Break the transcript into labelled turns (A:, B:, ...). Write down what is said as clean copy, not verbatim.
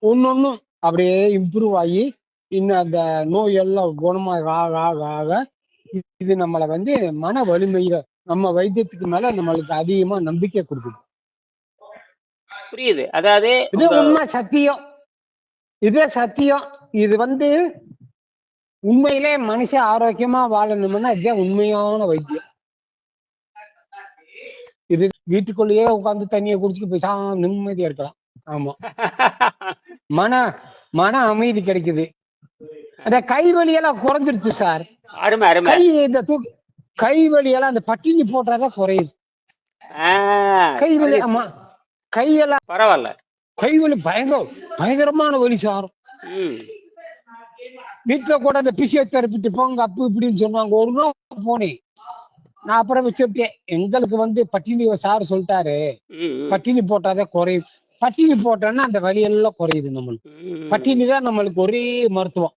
A: ஒன்னொன்னும் அப்படியே இம்ப்ரூவ் ஆகி இன்னும் அந்த நோய் எல்லாம் குணமாக ஆக ஆக ஆக இது நம்மளை வந்து மன வலிமைய நம்ம வைத்தியத்துக்கு மேல நம்மளுக்கு அதிகமா நம்பிக்கை கொடுக்குது.
B: புரியுது. அதாவது
A: இது உண்மை சத்தியம், இதே சத்தியம். இது வந்து உண்மையிலே மனுஷன் ஆரோக்கியமா வாழணும்னா இதுதான் உண்மையான வைத்தியம். இது வீட்டுக்குள்ளேயே உட்காந்து தண்ணியை குடிச்சுட்டு போய் நிம்மதியா இருக்கலாம். ஆமா, மன மன அமைதி கிடைக்குது. அந்த கை வலியெல்லாம் குறைஞ்சிருச்சு சார். கை இந்த கை வலியெல்லாம் அந்த பட்டினி போட்டாதான் குறையுது. கை வலி, ஆமா, கையெல்லாம்
B: பரவாயில்ல.
A: கை வலி பயங்கரமான வலி சார். வீட்டுல கூட அந்த பிசியோதெரபிட்டு போங்க அப்படி இப்படின்னு சொன்னாங்க. ஒரு நாள் போனேன், நான் அப்புறம் வச்சுட்டேன். எங்களுக்கு வந்து பட்டினி சார் சொல்லிட்டாரு, பட்டினி போட்டாதான் குறையும். பட்டினி போட்டோன்னா அந்த வலி எல்லாம் குறையுது. நம்மளுக்கு பட்டினி தான் நம்மளுக்கு ஒரே மருத்துவம்.